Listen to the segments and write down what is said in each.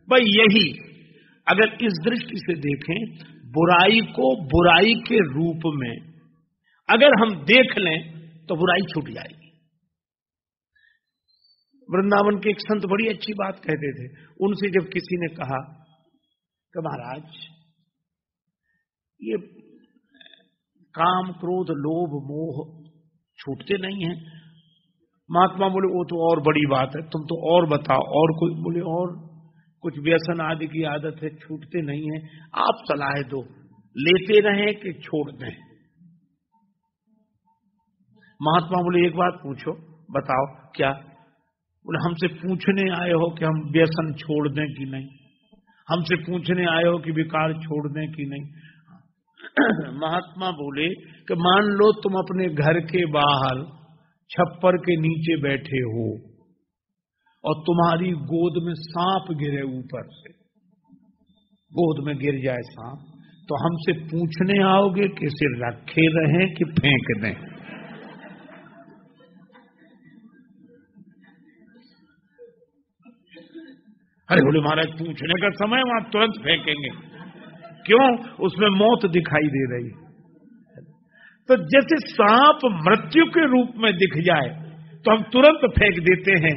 भाई यही अगर इस दृष्टि से देखें, बुराई को बुराई के रूप में अगर हम देख लें तो बुराई छूट जाएगी। वृंदावन के एक संत बड़ी अच्छी बात कहते थे। उनसे जब किसी ने कहा कि महाराज ये काम क्रोध लोभ मोह छूटते नहीं हैं, महात्मा बोले वो तो और बड़ी बात है, तुम तो और बताओ। और कोई बोले और कुछ व्यसन आदि की आदत है, छूटते नहीं है, आप सलाह दो, लेते रहें कि छोड़ दें। महात्मा बोले एक बात पूछो, बताओ क्या? बोले हमसे पूछने आए हो कि हम व्यसन छोड़ दें कि नहीं, हमसे पूछने आए हो कि विकार छोड़ दें कि नहीं। महात्मा बोले कि मान लो तुम अपने घर के बाहर छप्पर के नीचे बैठे हो और तुम्हारी गोद में सांप गिरे, ऊपर से गोद में गिर जाए सांप, तो हमसे पूछने आओगे कि इसे रखे रहें कि फेंक दें? अरे बोले महाराज पूछने का समय, वहां तुरंत फेंकेंगे। क्यों? उसमें मौत दिखाई दे रही। तो जैसे सांप मृत्यु के रूप में दिख जाए तो हम तुरंत फेंक देते हैं।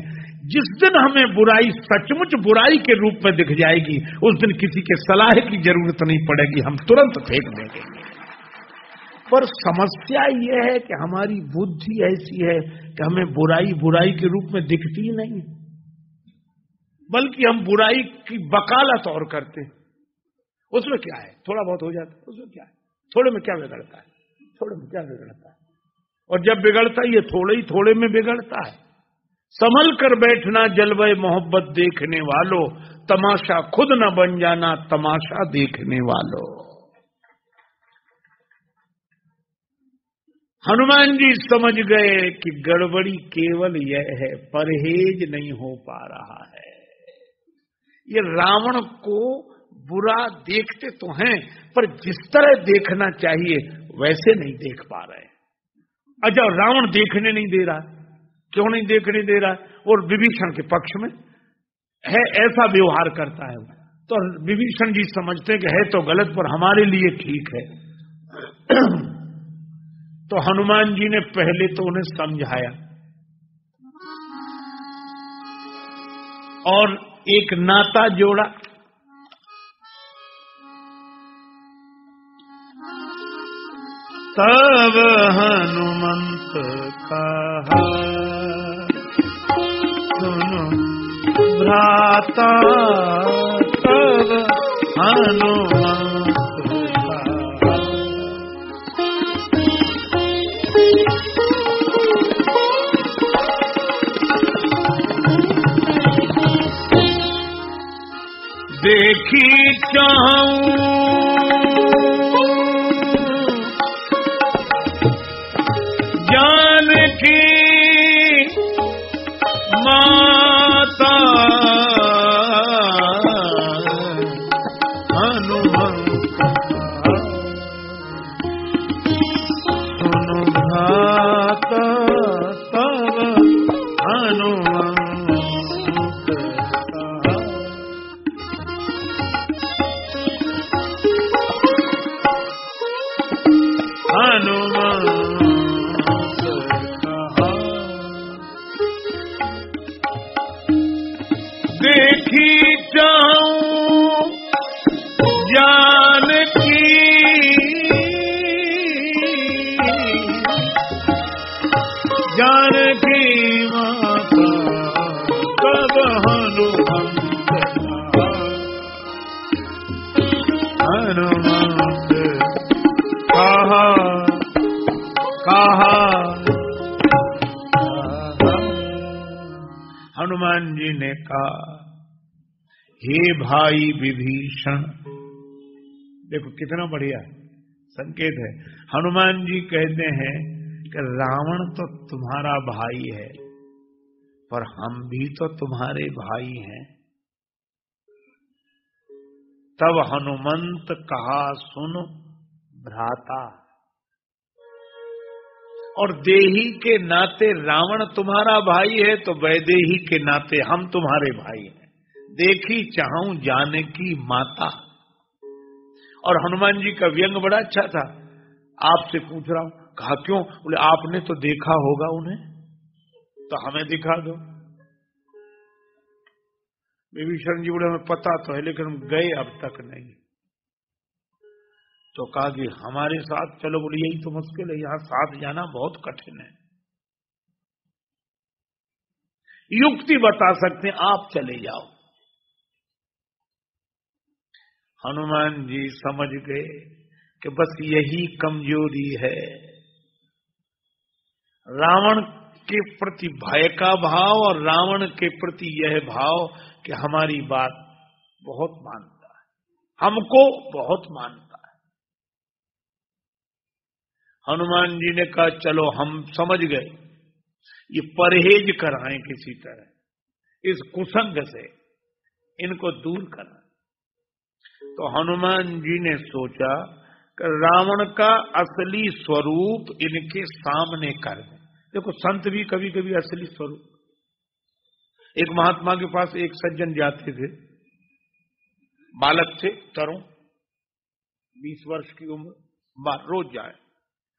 जिस दिन हमें बुराई सचमुच बुराई के रूप में दिख जाएगी, उस दिन किसी के सलाह की जरूरत नहीं पड़ेगी, हम तुरंत फेंक देंगे। पर समस्या यह है कि हमारी बुद्धि ऐसी है कि हमें बुराई बुराई के रूप में दिखती ही नहीं, बल्कि हम बुराई की वकालत और करते हैं। उसमें क्या है, थोड़ा बहुत हो जाता है, उसमें क्या है, थोड़े में क्या बिगड़ता है, थोड़े में क्या बिगड़ता है। और जब बिगड़ता है ये थोड़े ही थोड़े में बिगड़ता है। संभल कर बैठना जलवे मोहब्बत देखने वालों, तमाशा खुद न बन जाना तमाशा देखने वालों। हनुमान जी समझ गए कि गड़बड़ी केवल यह है, परहेज नहीं हो पा रहा है। ये रावण को बुरा देखते तो हैं, पर जिस तरह देखना चाहिए वैसे नहीं देख पा रहे। अच्छा, रावण देखने नहीं दे रहा, क्यों नहीं देखने दे रहा? और विभीषण के पक्ष में है, ऐसा व्यवहार करता है। तो विभीषण जी समझते कि है तो गलत पर हमारे लिए ठीक है। तो हनुमान जी ने पहले तो उन्हें समझाया और एक नाता जोड़ा। तब हनुमंत कहा सुनो भ्राता, तब हनुमंत कहा। देखी चाहूं जानकी माता, हनुमंत सुनो भ्राता, तब हनुमंत देखी जाऊं जानकी जानकी माता, तब हनुमंत हनुमंत कहा कहा। हनुमान जी ने कहा, हे भाई विभीषण, देखो कितना बढ़िया संकेत है। हनुमान जी कहते हैं कि रावण तो तुम्हारा भाई है, पर हम भी तो तुम्हारे भाई हैं। तब हनुमंत कहा सुनो भ्राता, और देही के नाते रावण तुम्हारा भाई है तो वैदेही के नाते हम तुम्हारे भाई हैं। देखी चाहूं जानकी माता। और हनुमान जी का व्यंग बड़ा अच्छा था। आपसे पूछ रहा हूं, कहा क्यों? बोले आपने तो देखा होगा उन्हें, तो हमें दिखा दो। विभीषण जी बोले हमें पता तो है, लेकिन हम गए अब तक नहीं। तो कहा कि हमारे साथ चलो। बोले यही तो मुश्किल है, यहां साथ जाना बहुत कठिन है। युक्ति बता सकते हैं, आप चले जाओ। हनुमान जी समझ गए कि बस यही कमजोरी है, रावण के प्रति भय का भाव और रावण के प्रति यह भाव कि हमारी बात बहुत मानता है, हमको बहुत मानता है। हनुमान जी ने कहा चलो हम समझ गए, ये परहेज कराएं किसी तरह, इस कुसंग से इनको दूर कराएं। तो हनुमान जी ने सोचा कि रावण का असली स्वरूप इनके सामने कर दें। देखो संत भी कभी कभी असली स्वरूप। एक महात्मा के पास एक सज्जन जाते थे, बालक थे, तरुण, 20 वर्ष की उम्र, रोज जाए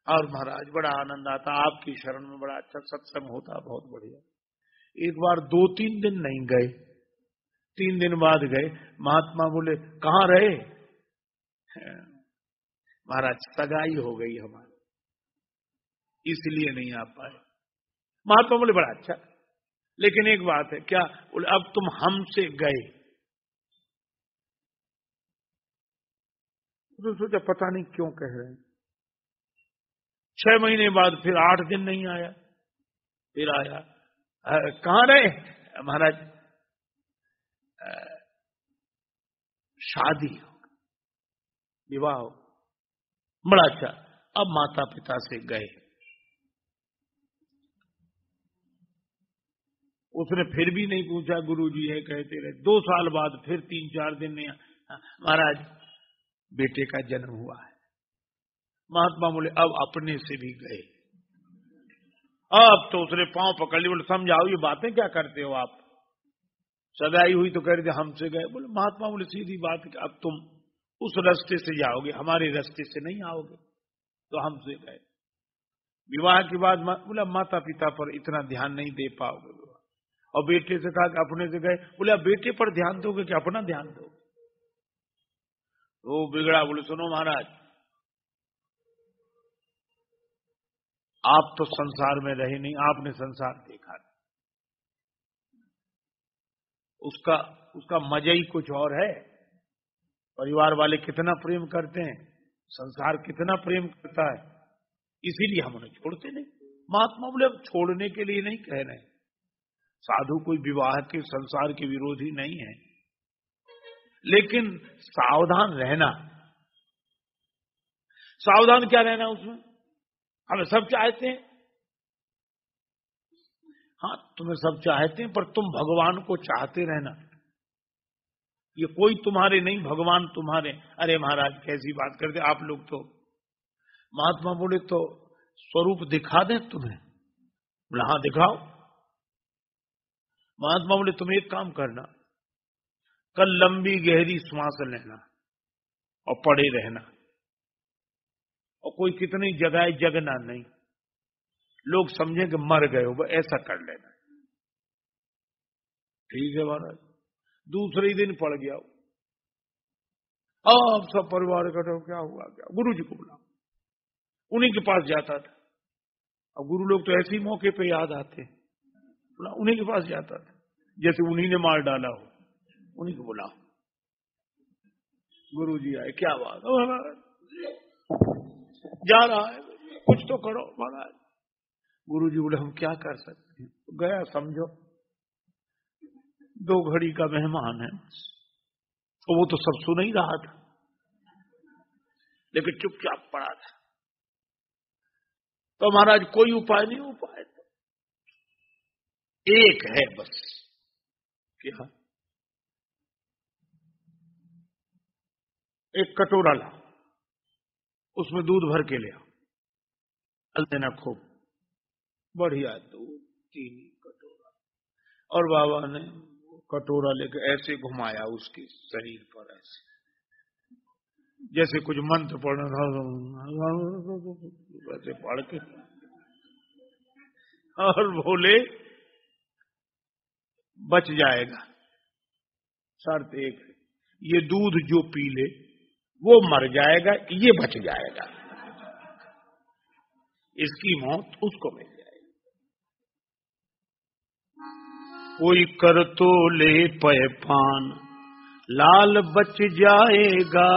और महाराज बड़ा आनंद आता, आपकी शरण में बड़ा अच्छा सत्संग होता, बहुत बढ़िया। एक बार 2-3 दिन नहीं गए, 3 दिन बाद गए। महात्मा बोले कहां रहे? महाराज सगाई हो गई हमारी, इसलिए नहीं आ पाए। महात्मा बोले बड़ा अच्छा, लेकिन एक बात है, क्या? बोले अब तुम हमसे गए। तो सोचा पता नहीं क्यों कह रहे हैं। 6 महीने बाद फिर 8 दिन नहीं आया, फिर आया। कहां रहे? महाराज शादी हो, विवाह हो, बड़ा अच्छा। अब माता पिता से गए, उसने फिर भी नहीं पूछा, गुरुजी ये कहते रहे। 2 साल बाद फिर 3-4 दिन नहीं, महाराज बेटे का जन्म हुआ है। महात्मा बोले अब अपने से भी गए। अब तो उसने पांव पकड़ लिए, बोले समझाओ ये बातें क्या करते हो आप, सगाई हुई तो कह रहे थे हमसे गए। बोले महात्मा बोले सीधी बात है, अब तुम उस रास्ते से जाओगे, हमारे रास्ते से नहीं आओगे, तो हमसे गए। विवाह के बाद बोला माता पिता पर इतना ध्यान नहीं दे पाओगे। और बेटे से कहा कि अपने से गए। बोले अब बेटे पर ध्यान दोगे कि अपना ध्यान दोगे? वो बिगड़ा। बोले सुनो महाराज, आप तो संसार में रहे नहीं, आपने संसार देखा नहीं। उसका मजा ही कुछ और है। परिवार वाले कितना प्रेम करते हैं, संसार कितना प्रेम करता है, इसीलिए हम उन्हें छोड़ते नहीं। महात्मा बोले अब छोड़ने के लिए नहीं कह रहे, साधु कोई विवाह के संसार के विरोधी नहीं है, लेकिन सावधान रहना। सावधान क्या रहना उसमें? हमें सब चाहते हैं, हाँ तुम्हें सब चाहते हैं, पर तुम भगवान को चाहते रहना। ये कोई तुम्हारे नहीं, भगवान तुम्हारे। अरे महाराज कैसी बात करते आप लोग तो। महात्मा बोले तो स्वरूप दिखा दें तुम्हें? बोले हाँ दिखाओ। महात्मा बोले तुम एक काम करना, कल लंबी गहरी श्वास लेना और पड़े रहना, और कोई कितनी जगह जगना नहीं, लोग समझे कि मर गए हो, ऐसा कर लेना। ठीक है महाराज। दूसरे ही दिन पड़ गया। अब सब परिवार इकट्ठा, क्या हुआ? क्या? गुरु जी को बुला, उन्हीं के पास जाता था। अब गुरु लोग तो ऐसे ही मौके पे याद आते, बोला उन्हीं के पास जाता था, जैसे उन्हीं ने मार डाला हो, उन्हीं को बुला। गुरु जी आए, क्या बात? जा रहा है, कुछ तो करो महाराज। गुरु जी बोले हम क्या कर सकते हैं? तो गया, समझो 2 घड़ी का मेहमान है, तो वो तो सब सुन ही रहा था, लेकिन चुपचाप पड़ा था। तो महाराज कोई उपाय नहीं, उपाय तो एक है बस। क्या? एक कटोरा ला, उसमें दूध भर के ले आओ, डाल देना खूब बढ़िया दूध, 3 कटोरा। और बाबा ने कटोरा लेके ऐसे घुमाया उसके शरीर पर, ऐसे जैसे कुछ मंत्र पढ़ना था, वैसे पढ़ के, और बोले बच जाएगा, शर्त एक है, ये दूध जो पी ले वो मर जाएगा, ये बच जाएगा, इसकी मौत उसको मिल जाएगी। कोई कर तो ले पय पान, लाल बच जाएगा,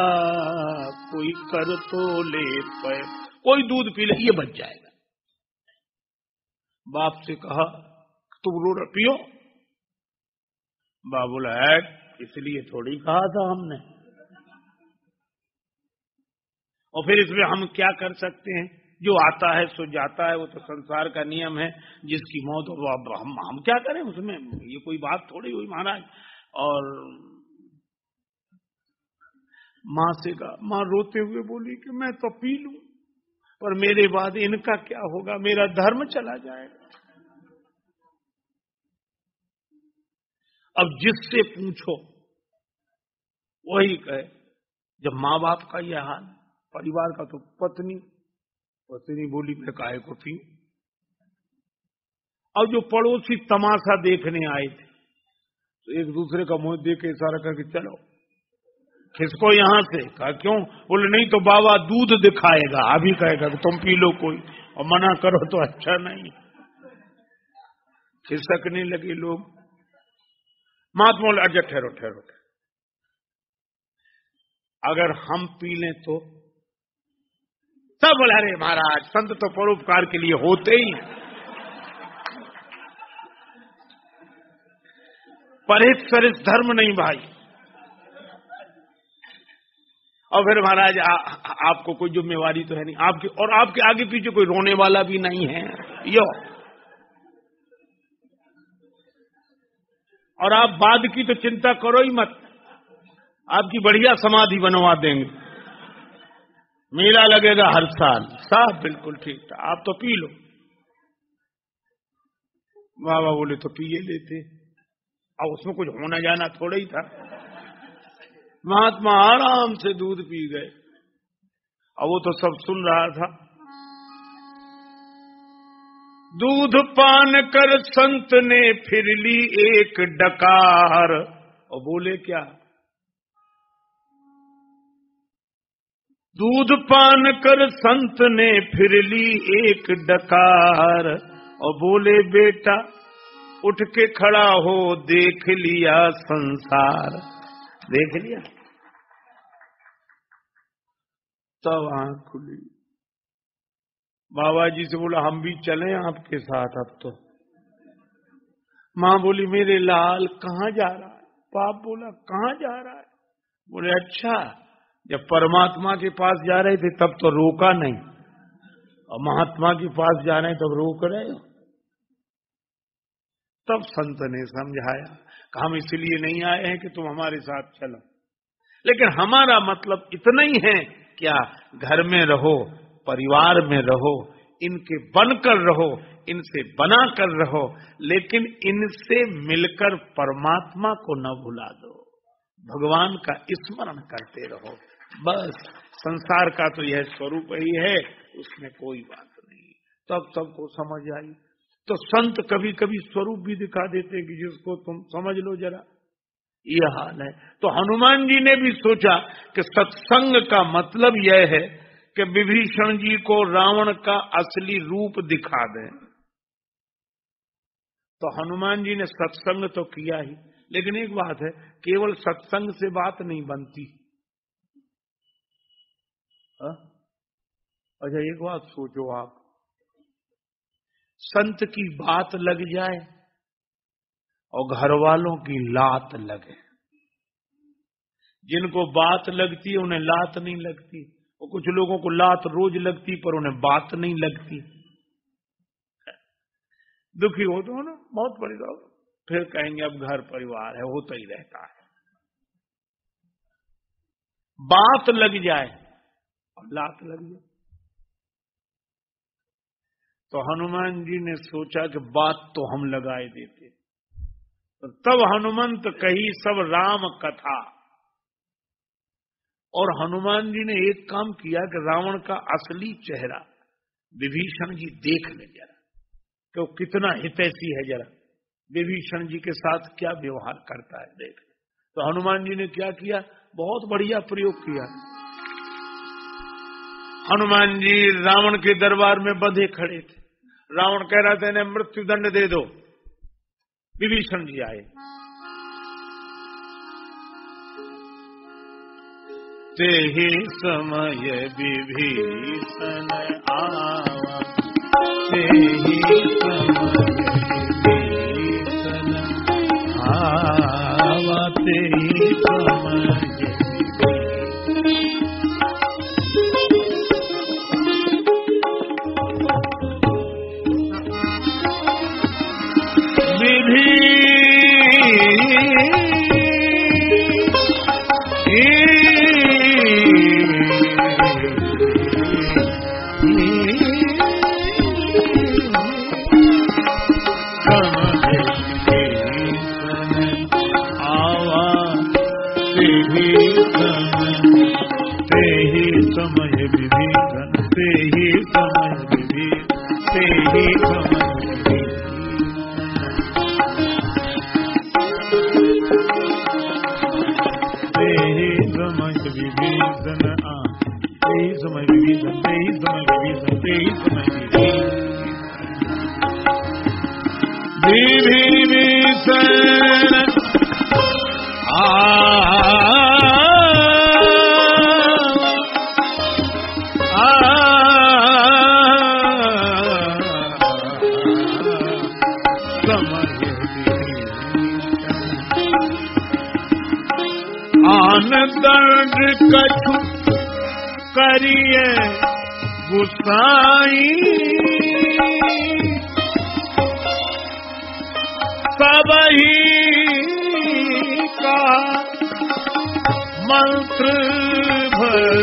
कोई कर तो ले पय, कोई दूध पी ले ये बच जाएगा। बाप से कहा तुम रो पियो, बाप बोला है इसलिए थोड़ी कहा था हमने, और फिर इसमें हम क्या कर सकते हैं, जो आता है सो जाता है, वो तो संसार का नियम है, जिसकी मौत हो अब हम क्या करें उसमें, ये कोई बात थोड़ी हुई महाराज। और माँ से कहा, माँ रोते हुए बोली कि मैं तो पी लूं, पर मेरे बाद इनका क्या होगा, मेरा धर्म चला जाएगा। अब जिससे पूछो वही कहे, जब माँ बाप का यह हाल, परिवार का तो पत्नी बोली मैं काहे को पी। अब जो पड़ोसी तमाशा देखने आए थे तो एक दूसरे का मुंह देख के इशारा करके चलो खिसको यहां से। कहा क्यों? बोले नहीं तो बाबा दूध दिखाएगा, अभी कहेगा कि तुम पी लो कोई, और मना करो तो अच्छा नहीं। खिसकने लगे लोग। महात्मा बोले अच्छा ठहरो ठहरो, अगर हम पी लें तो सब बोला अरे महाराज संत तो परोपकार के लिए होते ही, परित सरित धर्म नहीं भाई। और फिर महाराज आपको कोई जिम्मेवारी तो है नहीं आपकी, और आपके आगे पीछे कोई रोने वाला भी नहीं है यो, और आप बाद की तो चिंता करो ही मत, आपकी बढ़िया समाधि बनवा देंगे, मेला लगेगा हर साल, सब बिल्कुल ठीक था, आप तो पी लो। बाबा बोले तो पिए लेते, अब उसमें कुछ होना जाना थोड़ा ही था। महात्मा आराम से दूध पी गए, और वो तो सब सुन रहा था। दूध पान कर संत ने फिर ली एक डकार, और बोले क्या? दूध पान कर संत ने फिर ली एक डकार, और बोले बेटा उठ के खड़ा हो, देख लिया संसार। देख लिया तब आंख खुली। बाबा जी से बोला हम भी चलें आपके साथ अब तो। माँ बोली मेरे लाल कहाँ जा रहा है? बाप बोला कहाँ जा रहा है? बोले अच्छा जब परमात्मा के पास जा रहे थे तब तो रोका नहीं, और महात्मा के पास जा रहे हैं तब रोक रहे हो। तब संत ने समझाया कि हम इसलिए नहीं आए हैं कि तुम हमारे साथ चलो, लेकिन हमारा मतलब इतना ही है, क्या घर में रहो, परिवार में रहो, इनके बनकर रहो, इनसे बनाकर रहो, लेकिन इनसे मिलकर परमात्मा को न भुला दो, भगवान का स्मरण करते रहो। बस संसार का तो यह स्वरूप ही है, उसमें कोई बात नहीं। तब सबको समझ आई। तो संत कभी कभी स्वरूप भी दिखा देते कि जिसको तुम समझ लो जरा, यह हाल है। तो हनुमान जी ने भी सोचा कि सत्संग का मतलब यह है कि विभीषण जी को रावण का असली रूप दिखा दें। तो हनुमान जी ने सत्संग तो किया ही, लेकिन एक बात है, केवल सत्संग से बात नहीं बनती। अच्छा एक बात सोचो आप, संत की बात लग जाए और घर वालों की लात लगे। जिनको बात लगती है उन्हें लात नहीं लगती, और कुछ लोगों को लात रोज लगती पर उन्हें बात नहीं लगती। दुखी हो तो ना, बहुत परेशान, फिर कहेंगे अब घर परिवार है, होता ही रहता है। बात लग जाए और लात लग जाए। तो हनुमान जी ने सोचा कि बात तो हम लगाए देते। तो तब हनुमंत कही सब राम कथा। और हनुमान जी ने एक काम किया कि रावण का असली चेहरा विभीषण जी देख ले जरा, कि वो कितना हितैषी है, जरा विभीषण जी के साथ क्या व्यवहार करता है देख। तो हनुमान जी ने क्या किया, बहुत बढ़िया प्रयोग किया। हनुमान जी रावण के दरबार में बंधे खड़े थे। रावण कह रहा था इन्हें मृत्यु दंड दे दो। विभीषण जी आए, ते ही समय विभीषण आवा, ते ही समय विभीषण आवा, ते ही समय दंड कछु करिए गुसाई, सबही का मंत्र भर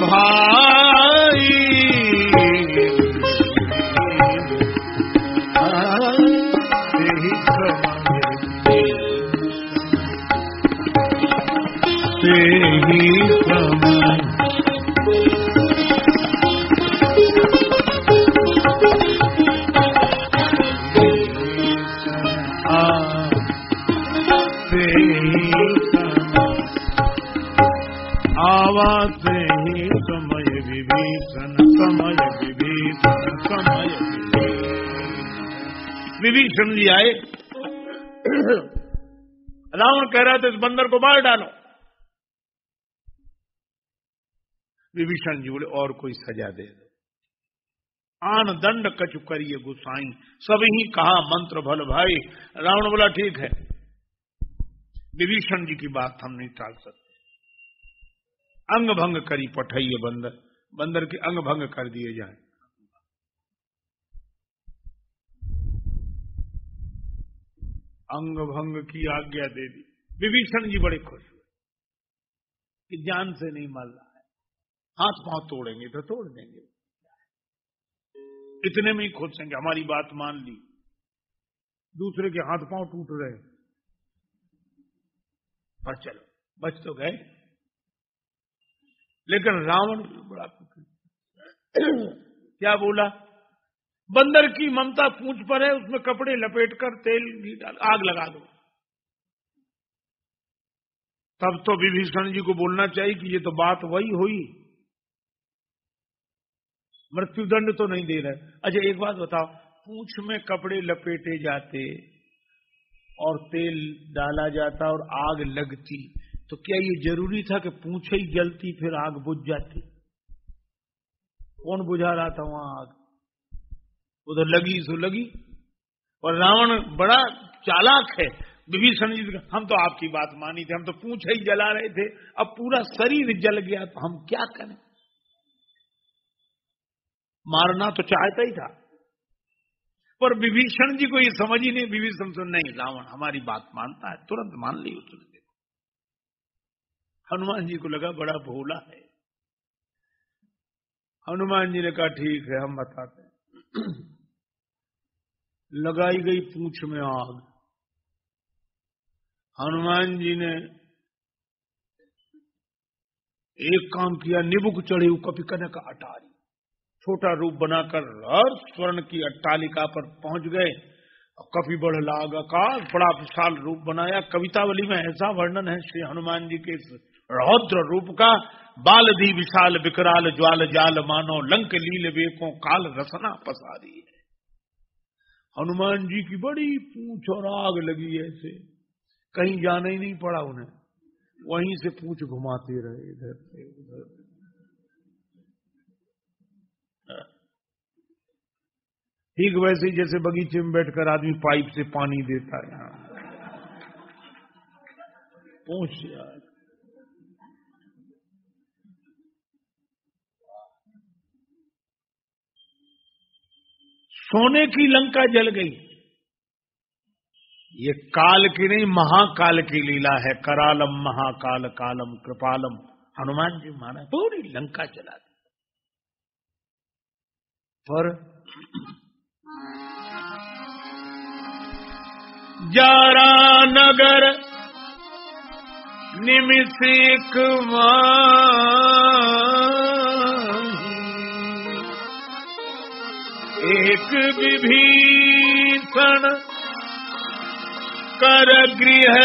भाई, आवासे ही समय विभीषण, समय विभीषण, समय विभीषण जी आए। रावण कह रहा था इस बंदर को मार डालो। विभीषण जी बोले और कोई सजा दे दो। आन दंड कछु करिए गुसाई, सब ही कहा मंत्र भल भाई। रावण बोला ठीक है, विभीषण जी की बात हम नहीं टाल सकते। अंग भंग करी पठाइए बंदर, बंदर के अंग भंग कर दिए जाए। अंग भंग की आज्ञा दे दी। विभीषण जी बड़े खुश हुए कि जान से नहीं मार रहा है, हाथ पांव तोड़ेंगे तो तोड़ देंगे, इतने में ही खुश हैं कि हमारी बात मान ली। दूसरे के हाथ पांव टूट रहे पर चलो बच तो गए। लेकिन रावण बड़ा क्या बोला, बंदर की ममता पूंछ पर है, उसमें कपड़े लपेटकर तेल घी डाल आग लगा दो। तब तो विभीषण जी को बोलना चाहिए कि ये तो बात वही हुई, मृत्युदंड तो नहीं दे रहे। अच्छा एक बात बताओ, पूंछ में कपड़े लपेटे जाते और तेल डाला जाता और आग लगती, तो क्या ये जरूरी था कि पूंछ ही जलती फिर आग बुझ जाती? कौन बुझा रहा था वहां आग? उधर लगी सो लगी। और रावण बड़ा चालाक है। विभीषण जी हम तो आपकी बात मानी थे, हम तो पूंछ ही जला रहे थे, अब पूरा शरीर जल गया तो हम क्या करें? मारना तो चाहता ही था, पर विभीषण जी को ये समझ ही नहीं। विभीषण तो नहीं, रावण हमारी बात मानता है, तुरंत मान ली उसने। हनुमान जी को लगा बड़ा भोला है। हनुमान जी ने कहा ठीक है हम बताते हैं। लगाई गई पूंछ में आग। हनुमान जी ने एक काम किया, निबुक चढ़ी कपि कनक अटारी, छोटा रूप बनाकर हर स्वर्ण की अट्टालिका पर पहुंच गए। कपि बढ़ लाग आकाश, बड़ा विशाल रूप बनाया। कवितावली में ऐसा वर्णन है श्री हनुमान जी के रौद्र रूप का, बालधी विशाल विकराल ज्वाल जाल मानो, लंक लील वेकों काल रसना पसारी है। हनुमान जी की बड़ी पूंछ और आग लगी ऐसे, कहीं जाना ही नहीं पड़ा उन्हें, वहीं से पूंछ घुमाते रहे इधर से उधर। ठीक वैसे ही जैसे बगीचे में बैठकर आदमी पाइप से पानी देता है, यहाँ पूंछ यार। सोने की लंका जल गई। ये काल की नहीं, महाकाल की लीला है। करालम महाकाल कालम कृपालम, हनुमान जी माना पूरी लंका जला दी। पर जारा नगर निमिषेक एक विभीषण कर गृह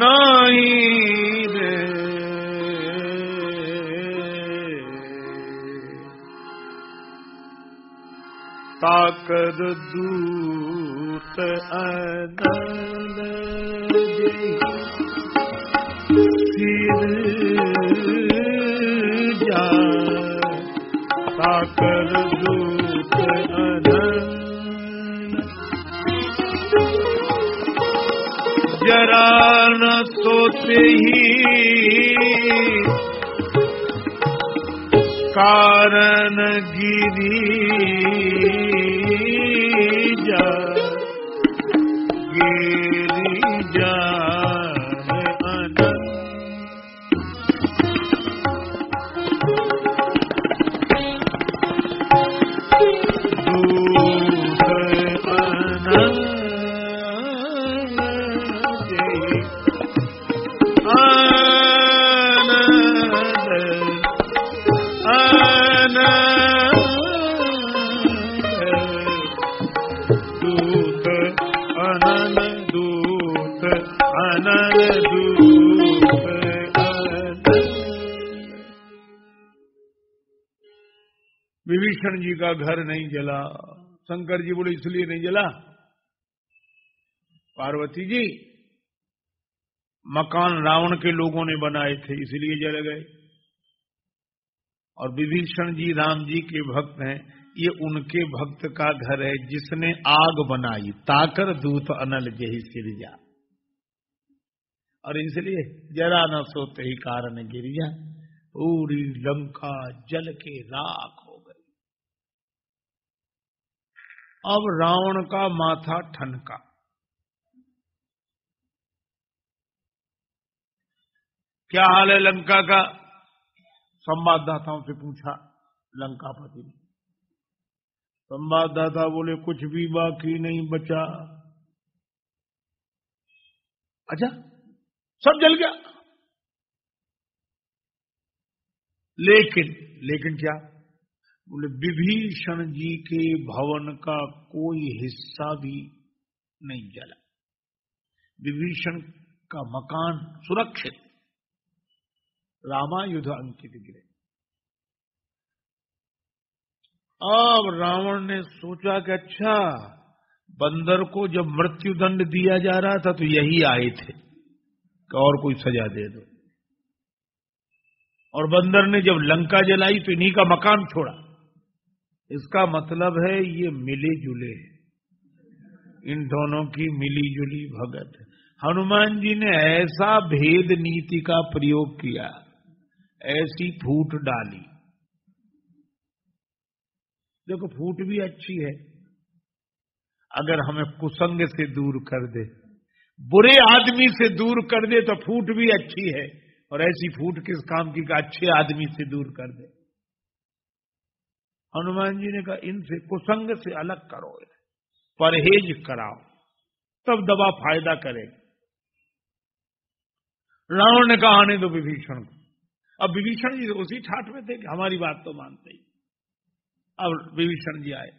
नहीं रे। ताकर दूत अनल सिर जा, ताकर दूत अनल जरा न सोते ही कारण गिरी जा, गिरी जा अनंत। दूत अनंत विभीषण जी का घर नहीं जला। शंकर जी बोले इसलिए नहीं जला, पार्वती जी मकान रावण के लोगों ने बनाए थे इसलिए जल गए, और विभीषण जी राम जी के भक्त हैं, ये उनके भक्त का घर है जिसने आग बनाई। ताकर दूत अनल जही सिरजा, और इसलिए जरा न सोते ही कारण गिरिया, पूरी लंका जल के राख हो गई। अब रावण का माथा ठनका। क्या हाल है लंका का? संवाददाताओं से पूछा लंकापति ने। संवाददाता बोले कुछ भी बाकी नहीं बचा। अच्छा, सब जल गया? लेकिन क्या? बोले विभीषण जी के भवन का कोई हिस्सा भी नहीं जला। विभीषण का मकान सुरक्षित, रामायुध अंकित गिरे। अब रावण ने सोचा कि अच्छा, बंदर को जब मृत्यु दंड दिया जा रहा था तो यही आए थे कि और कोई सजा दे दो, और बंदर ने जब लंका जलाई तो इन्हीं का मकान छोड़ा। इसका मतलब है ये मिले जुले, इन दोनों की मिली जुली भगत। हनुमान जी ने ऐसा भेद नीति का प्रयोग किया, ऐसी फूट डाली। देखो फूट भी अच्छी है अगर हमें कुसंग से दूर कर दे, बुरे आदमी से दूर कर दे तो फूट भी अच्छी है, और ऐसी फूट किस काम की? अच्छे आदमी से दूर कर दे। हनुमान जी ने कहा इनसे कुसंग से अलग करो, परहेज कराओ, तब दवा फायदा करे। रावण ने कहा आने दो विभीषण को। अब विभीषण जी उसी ठाठ में थे कि हमारी बात तो मानते ही। अब विभीषण जी आए,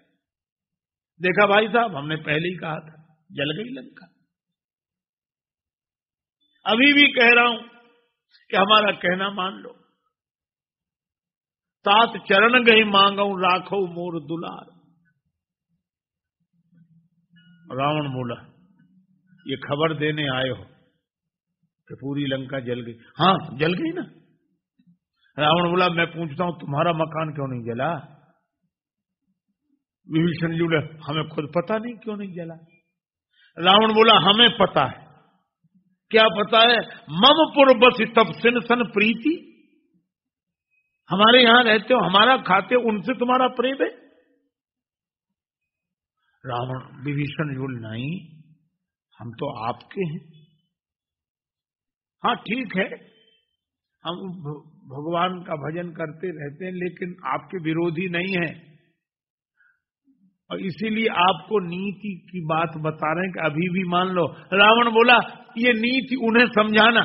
देखा भाई साहब हमने पहले ही कहा था, जल गई लंका। अभी भी कह रहा हूं कि हमारा कहना मान लो। 7 चरण गए मांगू राखो मोर दुलार। रावण बोला ये खबर देने आए हो कि पूरी लंका जल गई? हाँ जल गई ना। रावण बोला मैं पूछता हूं तुम्हारा मकान क्यों नहीं जला? विभीषण जी बोले हमें खुद पता नहीं क्यों नहीं जला। रावण बोला हमें पता है। क्या पता है? मम पुर बस तब सिन सन प्रीति, हमारे यहां रहते हो, हमारा खाते हो, उनसे तुम्हारा प्रेम है। रावण विभीषण बोले नहीं हम तो आपके हैं। हाँ ठीक है हम भगवान का भजन करते रहते हैं लेकिन आपके विरोधी नहीं है, और इसीलिए आपको नीति की बात बता रहे हैं कि अभी भी मान लो। रावण बोला ये नीति उन्हें समझाना।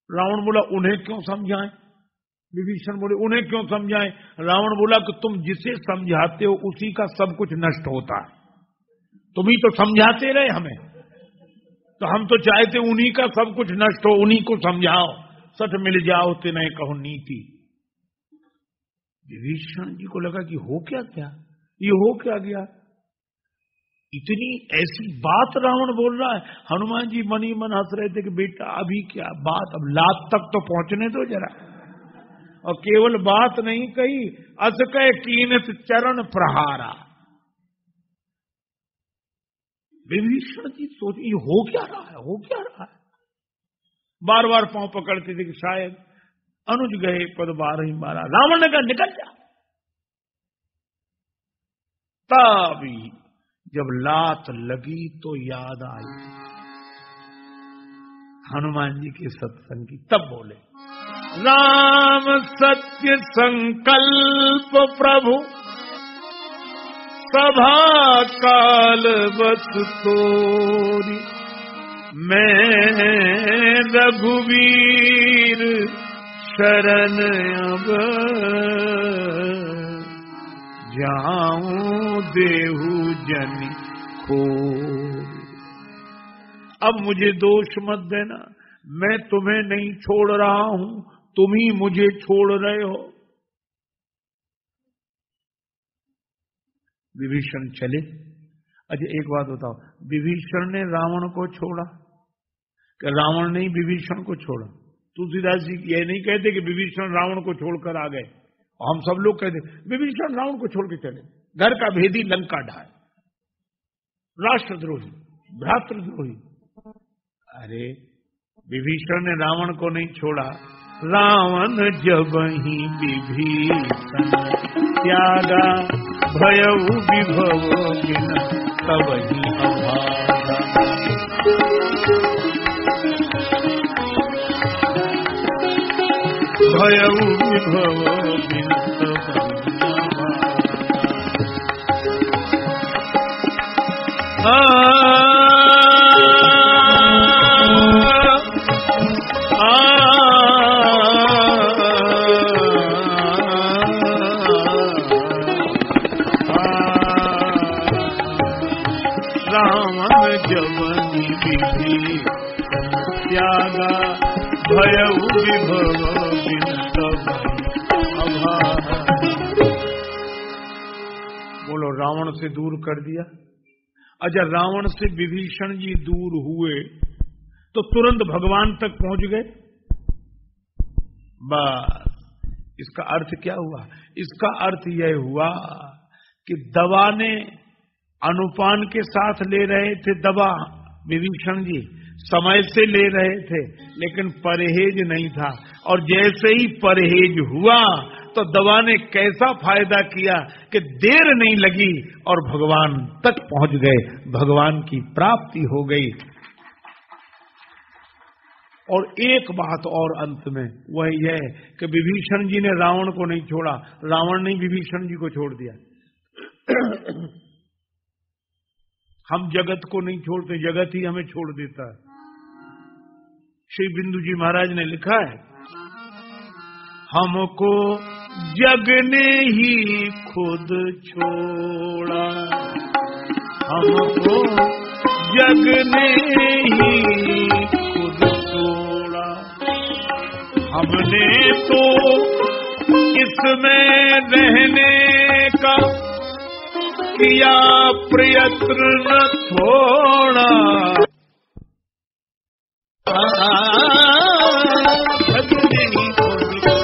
रावण बोला उन्हें क्यों समझाएं? विभीषण बोले उन्हें क्यों समझाएं? रावण बोला कि तुम जिसे समझाते हो उसी का सब कुछ नष्ट होता है। तुम ही तो समझाते रहे हमें, तो हम तो चाहते उन्हीं का सब कुछ नष्ट हो, उन्हीं को समझाओ। सठ मिल जाओ ते नहीं कहो नीति। विभीषण जी को लगा कि हो क्या गया, ये हो क्या गया, इतनी ऐसी बात रावण बोल रहा है। हनुमान जी मन ही मन हंस रहे थे कि बेटा अभी क्या बात, अब लात तक तो पहुंचने दो जरा। और केवल बात नहीं कही, अस कह कीनत चरण प्रहारा। विभीषण जी सोच ये हो क्या रहा है, हो क्या रहा है। बार बार पांव पकड़ते थे कि शायद अनुज गए पद 12 ही मारा। रावण ने कहा निकल जा। तभी जब लात लगी तो याद आई हनुमान जी के सत्संग की। तब बोले राम सत्य संकल्प प्रभु सभा काल बस तोरी। मैं रघुवीर शरण अब जाऊं देहु जनि को। अब मुझे दोष मत देना, मैं तुम्हें नहीं छोड़ रहा हूं, तुम ही मुझे छोड़ रहे हो। विभीषण चले। अच्छा एक बात बताओ, विभीषण ने रावण को छोड़ा कि रावण ने विभीषण को छोड़ा? तुलसीदास जी ये नहीं कहते कि विभीषण रावण को छोड़कर आ गए, हम सब लोग कहते विभीषण रावण को छोड़ के चले। घर का भेदी लंका ढाए, राष्ट्रद्रोही, भ्रातृद्रोही। अरे विभीषण ने रावण को नहीं छोड़ा। रावण जब ही विभीषण त्यागा भयउ विभव बिन तब ही अभागा। भयउ विभव बिन तब रावण जबनि विधि त्यागा भयउ विभव बिन तब अभागा। बोलो रावण से दूर कर दिया। अच्छा रावण से विभीषण जी दूर हुए तो तुरंत भगवान तक पहुंच गए। बस इसका अर्थ क्या हुआ? इसका अर्थ यह हुआ कि दवा ने अनुपान के साथ ले रहे थे दवा, विभीषण जी समय से ले रहे थे लेकिन परहेज नहीं था। और जैसे ही परहेज हुआ तो दवा ने कैसा फायदा किया कि देर नहीं लगी और भगवान तक पहुंच गए, भगवान की प्राप्ति हो गई। और एक बात और अंत में वह यह है कि विभीषण जी ने रावण को नहीं छोड़ा, रावण ने विभीषण जी को छोड़ दिया। हम जगत को नहीं छोड़ते, जगत ही हमें छोड़ देता है। श्री बिंदु जी महाराज ने लिखा है, हमको जग ने ही खुद छोड़ा, हमको जग ने ही खुद छोड़ा, हमने तो इसमें रहने का किया प्रयत्न न थोड़ा, हमको जग ने ही खुद छोड़ा।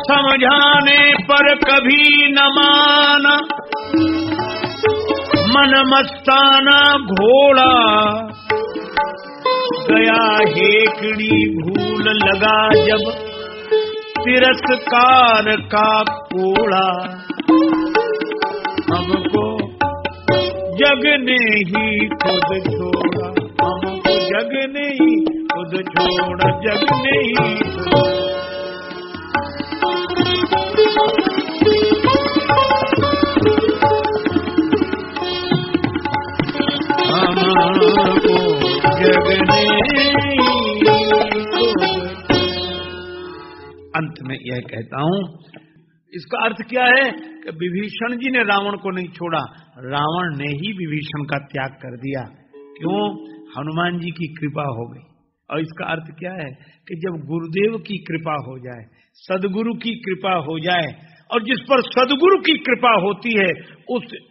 समझाने पर कभी न माना, मन मस्ताना घोड़ा, गया हेकड़ी भूल लगा जब तिरस्कार का कोड़ा, हमको जग ने ही खुद छोड़ा, हमको जग ने ही खुद छोड़ा, जग ने ही हमको जग ने। अंत में यह कहता हूं, इसका अर्थ क्या है कि विभीषण जी ने रावण को नहीं छोड़ा, रावण ने ही विभीषण का त्याग कर दिया। क्यों? हनुमान जी की कृपा हो गई। और इसका अर्थ क्या है कि जब गुरुदेव की कृपा हो जाए, सदगुरु की कृपा हो जाए, और जिस पर सदगुरु की कृपा होती है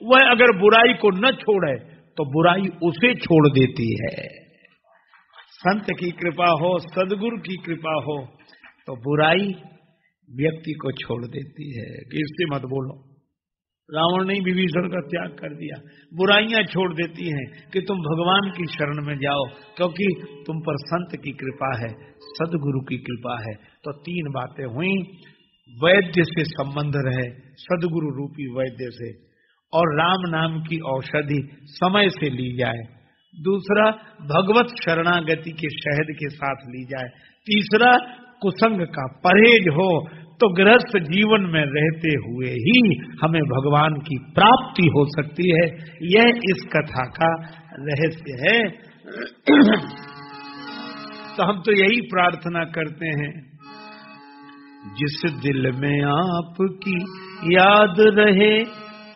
वह अगर बुराई को न छोड़े तो बुराई उसे छोड़ देती है। संत की कृपा हो, सदगुरु की कृपा हो तो बुराई व्यक्ति को छोड़ देती है कि इससे मत बोलो। रावण ने विभीषण का त्याग कर दिया। बुराइयां छोड़ देती हैं कि तुम भगवान की शरण में जाओ, क्योंकि तुम पर संत की कृपा है, सदगुरु की कृपा है। तो तीन बातें हुई, वैद्य से संबंध रहे, सदगुरु रूपी वैद्य से, और राम नाम की औषधि समय से ली जाए, दूसरा भगवत शरणागति के शहद के साथ ली जाए, तीसरा कुसंग का परहेज हो, तो गृहस्थ जीवन में रहते हुए ही हमें भगवान की प्राप्ति हो सकती है। यह इस कथा का रहस्य है। तो हम तो यही प्रार्थना करते हैं, जिस दिल में आपकी याद रहे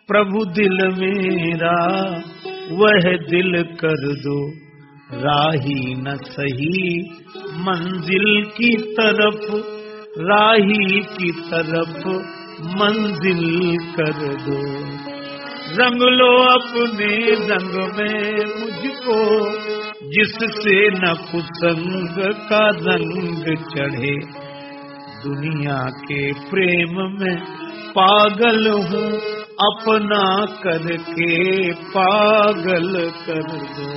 प्रभु दिल मेरा, वह दिल कर दो राही न सही मंजिल की तरफ, राही की तरफ मंजिल कर दो। रंग लो अपने रंग में मुझको, जिससे न कुसंग का रंग चढ़े। दुनिया के प्रेम में पागल हूँ, अपना करके पागल कर दो।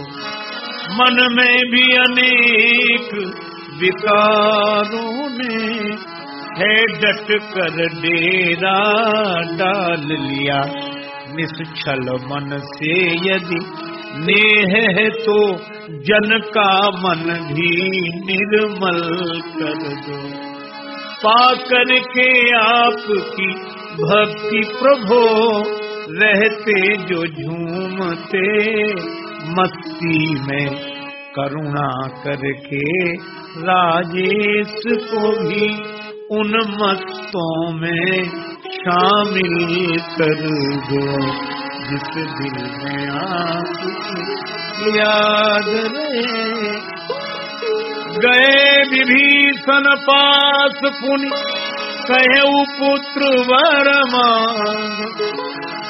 मन में भी अनेक विकारों ने है डट कर डेरा डाल लिया। निश्चल मन से यदि नेह है तो जन का मन भी निर्मल कर दो। पाकर के आपकी भक्ति प्रभो, रहते जो झूमते मस्ती में, करुणा करके राजेश को भी उन मस्तों में शामिल कर दो। जिस दिल में आपकी याद रहे, गए विभीषण पास पुनि कहु पुत्र वर मांग।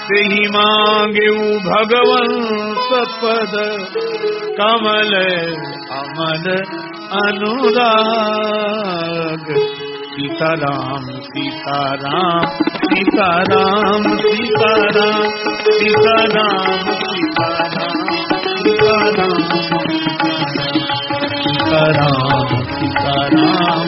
से ही मांगे भगवंत पद, कमल अमल अनुराग। सीताराम सीताराम सीताराम सीताराम सीताराम सीताराम सीताराम सीताराम। सीताराम।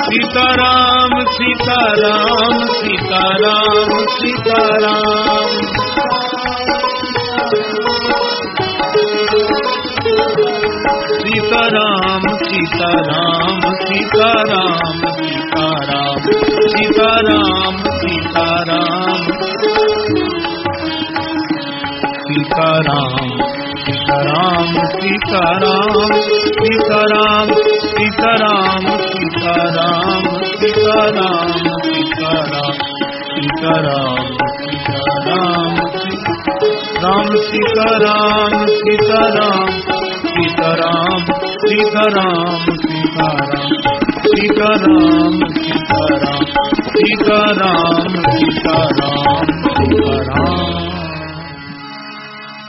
सीताराम सीताराम सीताराम सीताराम। सीताराम सीताराम सीताराम सीताराम सीताराम सीताराम सीताराम सीताराम सीताराम सीताराम सीताराम सीताराम सीताराम सीताराम सीताराम राम सीताराम सीताराम सीताराम सीताराम सीताराम सीताराम सीताराम सीताराम सीताराम।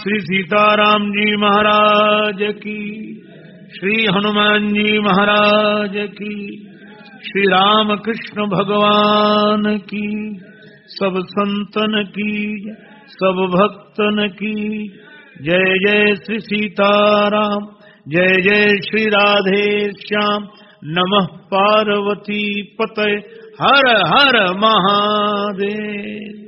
श्री सीताराम जी महाराज की, श्री हनुमान जी महाराज की, श्री राम कृष्ण भगवान की, सब संतन की, सब भक्तन की जय। जय श्री सीताराम, जय जय श्री राधे श्याम। नमः पार्वती पतये, हर हर महादेव।